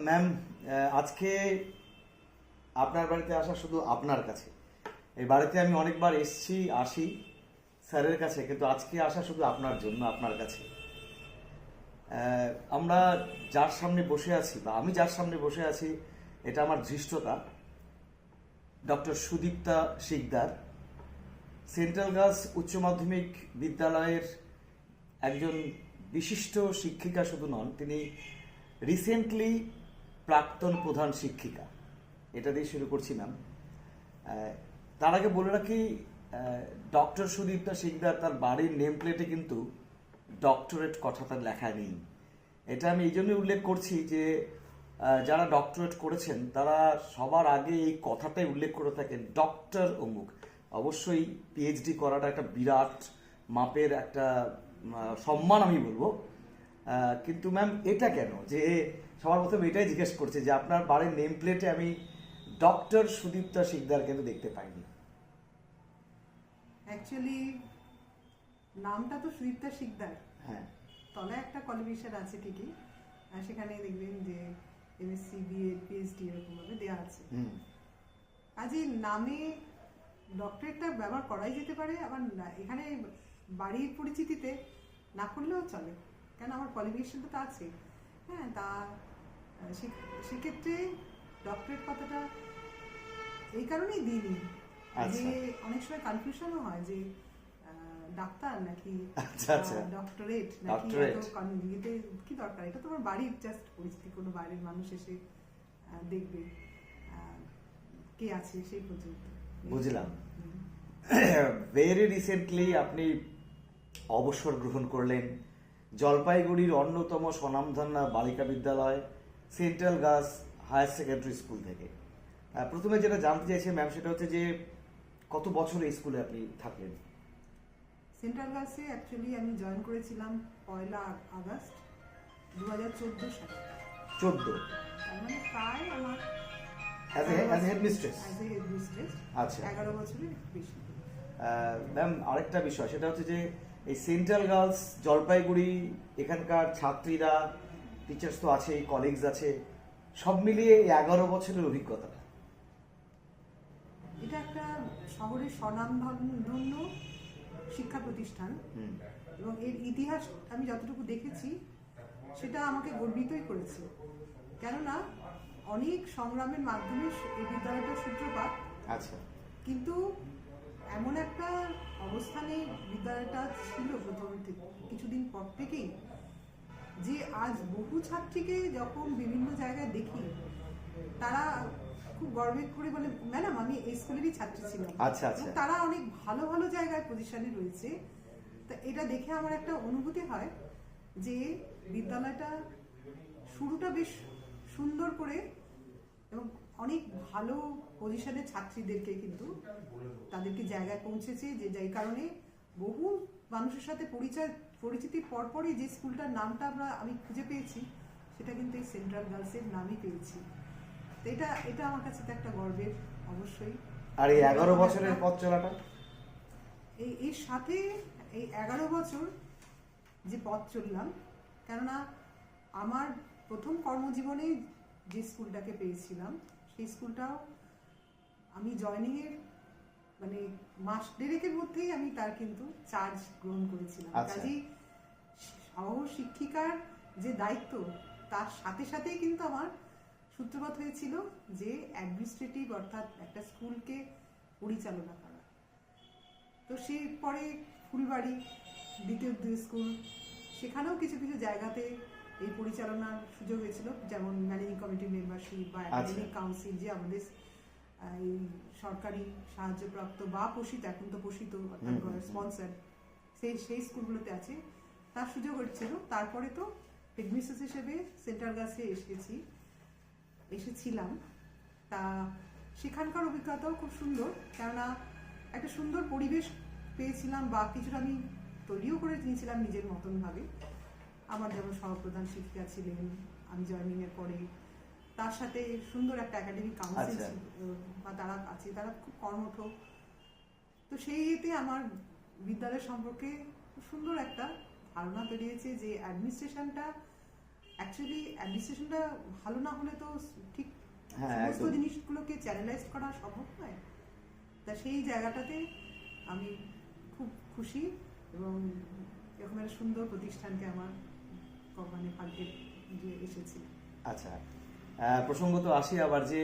Ma'am, আজকে আপনার বাড়িতে আসা শুধু আপনার কাছে। এই বাড়িতে আমি অনেকবার আসি স্যারের কাছে, কিন্তু আজকে আসা শুধু আপনার জন্য, আপনার কাছে। আমরা যার সামনে বসে আছি, বা আমি যার সামনে বসে আছি, এটা আমার ধৃষ্টতা, doctor Sudipta Sikdar, central girls উচ্চ মাধ্যমিক বিদ্যালয়ের একজন বিশিষ্ট শিক্ষিকা শুধু নন, তিনি রিসেন্টলি প্রাক্তন প্রধান শিক্ষিকা। এটা দিয়ে শুরু করছি ম্যাম। তার আগে বলে রাখি, ডক্টর সুদীপ্তা শিকদার তার বাড়ির নেম প্লেটে কিন্তু ডক্টরেট কথাটা লেখা নেই। এটা আমি এই জন্যই উল্লেখ করছি যে যারা ডক্টরেট করেছেন তারা সবার আগে এই কথাটাই উল্লেখ করে থাকেন, ডক্টর অমুক। অবশ্যই পিএইচডি করাটা একটা বিরাট মাপের একটা সম্মান আমি বলবো, কিন্তু ম্যাম এটা কেন যে সবার প্রথমে এটাই জিজ্ঞেস করছে যে আপনার বাড়ির নেম প্লেটে আমি ডক্টর সুদীপ্তা শিকদার কিন্তু দেখতে পাইনি। অ্যাকচুয়ালি নামটা তো সুদীপ্তা শিকদার, হ্যাঁ, তলে একটা কোয়ালিফিকেশন আছে ঠিকই, আর সেখানে দেখবেন যে এমএসসি বিএড পিএইচডি এরকম ভাবে দেওয়া আছে। কাজে নামে ডক্টরেটটা ব্যবহার করাই যেতে পারে, আবার এখানে বাড়ির পরিচিতিতে না করলেও চলে, কেন আমার কোয়ালিফিকেশনটা তো আছে। হ্যাঁ, তা সেক্ষেত্রে ডক্টরেট কথাটা এই কারণেই দিইনি যে অনেক সময় কনফিউশনও হয় যে ডাক্তার নাকি ডক্টরেট নাকি, ইয়েতে কি দরকার, এটা তোমার বাড়ির জাস্ট পরিচিতি, কোনো বাইরের মানুষ এসে দেখবে কে আছে সেই পর্যন্ত। বুঝলাম। ভেরি রিসেন্টলি আপনি অবসর গ্রহণ করলেন জলপাইগুড়ির অন্যতম স্বনামধন্য বালিকা বিদ্যালয় Central Girls Higher Secondary School থেকে। প্রথমে যেটা জানতে চাইছি ম্যাম, সেটা হচ্ছে যে কত বছর এই স্কুলে আপনি থাকলেন? সেন্ট্রাল গার্লসে অ্যাকচুয়ালি আমি জয়েন করেছিলাম 1 আগস্ট 2014 সালে। 14? তার মানে প্রায় আমার অ্যাজ এ হেডমিস্ট্রেস। আচ্ছা, 11 বছরের বেশি। ম্যাম, আরেকটা বিষয়, সেটা হচ্ছে যে এই সেন্ট্রাল গার্লস জলপাইগুড়ি, এখানকার ছাত্রীরা, টিচার্স তো আছেই, কলিগস আছে, সব মিলিয়ে 11 বছরের অভিজ্ঞতাটা। এটা একটা শহরের স্বনামধন্য শিক্ষা প্রতিষ্ঠান, এবং এর ইতিহাস আমি যতটুকু দেখেছি সেটা আমাকে গর্বিতই করেছে, কেননা অনেক সংগ্রামের মাধ্যমে এই বিদ্যালয়টার সূত্রপাত। আচ্ছা, কিন্তু এমন একটা অবস্থানে বিদ্যালয়টা ছিল প্রথম থেকে, কিছুদিন পর থেকেই, যে আজ বহু ছাত্রীকে যখন বিভিন্ন জায়গায় দেখি, তারা খুব গর্বে করে বলে, ম্যাডাম আমি এই স্কুলেরই ছাত্রী ছিলাম। আচ্ছা আচ্ছা। তারা অনেক ভালো ভালো জায়গায় পজিশনে রয়েছে। তো এটা দেখে আমার একটা অনুভূতি হয় যে বিদ্যালয়টা শুরুটা বেশ সুন্দর করে এবং অনেক ভালো পজিশনে ছাত্রীদেরকে কিন্তু তাদেরকে জায়গায় পৌঁছেছে, যে যাই কারণে বহু মানুষের সাথে পরিচিতির পরপরই যে স্কুলটার নামটা আমি খুঁজে পেয়েছি, সেটা কিন্তু এই সেন্ট্রাল গার্লসের নামই পেয়েছি। তো এটা আমার কাছে তো একটা গর্বের অবশ্যই। আর এই 11 বছরের পথ চলাটা, এর সাথে এই 11 বছর যে পথ চললাম, কেননা আমার প্রথম কর্মজীবনে যে স্কুলটাকে পেয়েছিলাম, সেই স্কুলটাও আমি জয়নিং এর মানে মাস দেড়েকের মধ্যেই আমি তার কিন্তু চার্জ গ্রহণ করেছিলাম। কাজেই সহ শিক্ষিকার যে দায়িত্ব, তার সাথে সাথেই কিন্তু আমার সূত্রপাত হয়েছিল যে অ্যাডমিনিস্ট্রেটিভ, অর্থাৎ একটা স্কুলকে পরিচালনা করা। তো সেই পরে ফুলবাড়ি দ্বিতীয় স্কুল, সেখানেও কিছু কিছু জায়গাতে এই পরিচালনার সুযোগ হয়েছিল, যেমন ম্যানেজিং কমিটির মেম্বারশিপ বা একাডেমিক কাউন্সিল, যে আমাদের এই সরকারি সাহায্যপ্রাপ্ত বা পোষিত, এখন তো পোষিত অর্থাৎ স্পন্সার, সেই স্কুলগুলোতে আছে, তার সুযোগ হচ্ছিল। তারপরে তো হেডমিস্ট্রেস হিসেবে সেন্ট্রাল গার্লসে এসেছিলাম। তা সেখানকার অভিজ্ঞতাও খুব সুন্দর, কেননা একটা সুন্দর পরিবেশ পেয়েছিলাম, বা কিছুটা আমি তৈরিও করে নিয়েছিলাম নিজের মতন ভাবে। আমার যেমন সহপ্রধান শিক্ষিকা ছিলেন আমি জয়েনিং এর পরে, তার সাথে সুন্দর একটা একাডেমিক কাউন্সিল বা তারা আছে, তারা খুব কর্মঠ। তো সেই ইয়েতে আমার বিদ্যালয় সম্পর্কে খুব সুন্দর একটা ধারণা তৈরি হয়েছে, যে অ্যাডমিনিস্ট্রেশনটা অ্যাকচুয়ালি অ্যাডমিনিস্ট্রেশনটা ভালো না হলে তো ঠিক হ্যাঁ, সমস্ত একদম। জিনিসগুলোকে চ্যানেলাইজ করা সম্ভব নয়। তা সেই জায়গাটাতে আমি খুব খুশি এবং এরকম একটা সুন্দর প্রতিষ্ঠানকে আমার মানে ভাগ্যে যে এসেছি। আচ্ছা, প্রসঙ্গত আসি আবার যে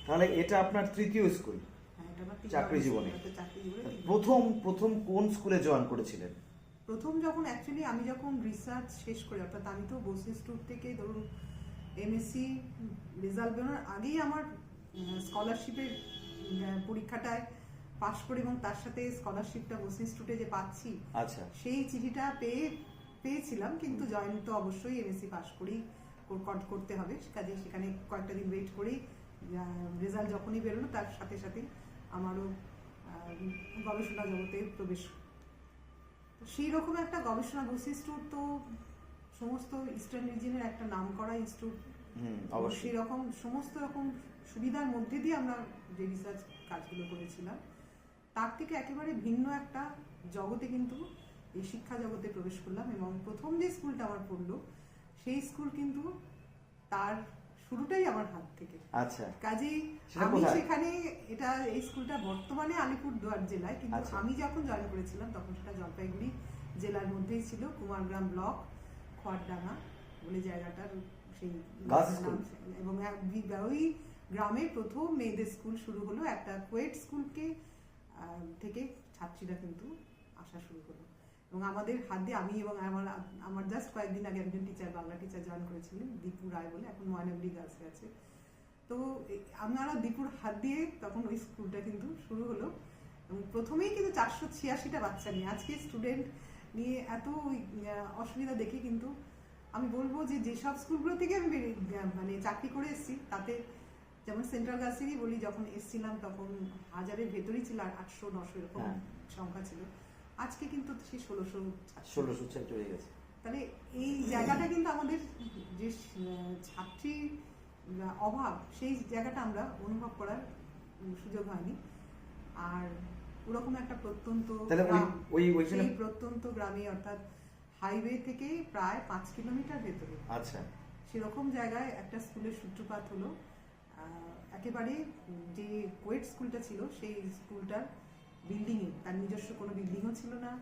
তাহলে এটা আপনার তৃতীয় স্কুল হ্যাঁ, এটা আমার চাকরি জীবনে। চাকরি জীবনে প্রথম কোন স্কুলে জয়েন করেছিলেন? প্রথম যখন অ্যাকচুয়ালি আমি যখন রিসার্চ শেষ করি, অর্থাৎ আমি তো বোস ইনস্টিটিউট থেকে ধরুন এমএসসি রেজাল্ট বেরোনোর আগেই আমার স্কলারশিপের পরীক্ষাটায় পাশ করি এবং তার সাথে স্কলারশিপটা বোস ইনস্টিটিউটে যে পাচ্ছি আচ্ছা, সেই চিঠিটা পেয়েছিলাম, কিন্তু জয়েন তো অবশ্যই এমএসসি পাশ করেই করতে হবে। কাজে সেখানে কয়েকটা দিন ওয়েট করেই রেজাল্ট যখনই বেরোলো তার সাথে সাথে আমারও গবেষণা জগতে প্রবেশ। সেই রকম একটা গবেষণা বোস ইনস্টিটিউট তো সমস্ত ইস্টার্ন রিজিয়নের একটা নামকরা ইনস্টিটিউট, অবশ্যই। সেই রকম সমস্ত রকম সুবিধার মধ্যে দিয়ে আমরা যে রিসার্চ কাজগুলো করেছিলাম তার থেকে একেবারে ভিন্ন একটা জগতে কিন্তু এই শিক্ষা জগতে প্রবেশ করলাম। এবং প্রথম যে স্কুলটা আমার পড়লো সেই স্কুল কিন্তু তার শুরুটাই আমার হাত থেকে। আচ্ছা, কাজেই সেটা আমি কোথায়? সেখানে এই স্কুলটা বর্তমানে আলিপুরদুয়ার জেলায়, কিন্তু আচ্ছা। আমি যখন জয়েন করেছিলাম তখন সেটা জলপাইগুড়ি জেলার মধ্যেই ছিল, কুমারগ্রাম ব্লক খোয়ারডাঙ্গা বলে জায়গাটার সেই গার্লস স্কুল। এবং ওই গ্রামে প্রথম মেয়েদের স্কুল শুরু হলো, একটা কোয়েট স্কুলকে থেকে ছাত্রীরা কিন্তু আসা শুরু হলো। এবং আমাদের হাত দিয়ে আমি এবং আমার জাস্ট কয়েকদিন আগে একজন টিচার, বাংলা টিচার জয়েন করেছিলেন, দীপু রায় বলে, এখন ময়নাগুড়ি গার্লসে আছে। তো আমরা দীপুর হাত দিয়ে তখন ওই স্কুলটা কিন্তু শুরু হলো। এবং প্রথমেই কিন্তু 486টা বাচ্চা নিয়ে, আজকে স্টুডেন্ট নিয়ে এত অসুবিধা দেখে কিন্তু আমি বলবো যে যেসব স্কুলগুলো থেকে আমি মানে চাকরি করে এসেছি তাতে, যেমন সেন্ট্রাল গার্লসেরই বলি, যখন এসছিলাম তখন 1000-এর ভেতরেই ছিল, আর 800-900 এরকম হ্যাঁ। সংখ্যা ছিল। আজকে কিন্তু সেই 1600 চলে গেছে। তাহলে এই জায়গাটা কিন্তু আমাদের যে ছাত্রী অভাব, সেই জায়গাটা আমরা অনুভব করার সুযোগ হয়নি। আর ওরকম একটা প্রত্যন্ত তাহলে গ্রাম, ওইখানে সেই প্রত্যন্ত গ্রামে, অর্থাৎ হাইওয়ে থেকে প্রায় 5 কিলোমিটার ভেতরে আচ্ছা, সেরকম জায়গায় একটা স্কুলের সূত্রপাত হলো। একেবারে যে কোয়েট স্কুলটা ছিল সেই স্কুলটার বিল্ডিংয়ে, তার নিজস্ব কোনো বিল্ডিংও ছিল না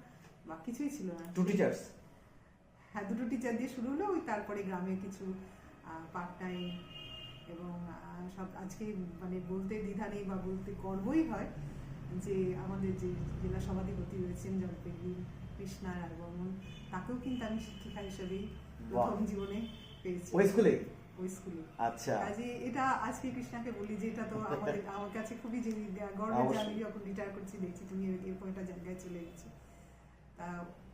বা কিছুই ছিল না। Two teachers. হ্যাঁ, 2টো টিচার দিয়ে শুরু হলো। ওই তারপরে গ্রামে কিছু পার্ট টাইম এবং সব, আজকে মানে বলতে দ্বিধা নেই বা বলতে গর্বই হয় যে আমাদের যে জেলা সভাধিপতি রয়েছেন জলপাইগুড়ি কৃষ্ণা রায় বর্মন, তাকেও কিন্তু আমি শিক্ষিকা হিসেবেই প্রথম জীবনে পেয়েছি ওই স্কুলে। ওই স্কুলে। আচ্ছা, কাজে এটা আজকে কৃষ্ণাকে বলি যে এটা তো আমার কাছে খুবই গর্বের যে আমি যখন রিটায়ার করছি দেখছি তুমি এরকম একটা জায়গায় চলে গেছো। তা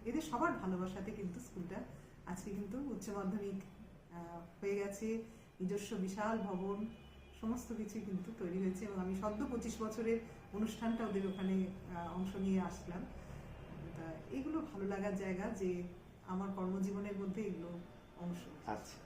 এদের সবার ভালোবাসাতে কিন্তু স্কুলটা আজকে কিন্তু উচ্চ মাধ্যমিক হয়ে গেছে, নিজস্ব বিশাল ভবন, সমস্ত কিছু কিন্তু তৈরি হয়েছে। এবং আমি সদ্য 25 বছরের অনুষ্ঠানটা ওদের ওখানে অংশ নিয়ে আসলাম। তা এগুলো ভালো লাগার জায়গা যে আমার কর্মজীবনের মধ্যে এগুলো অংশ। আচ্ছা।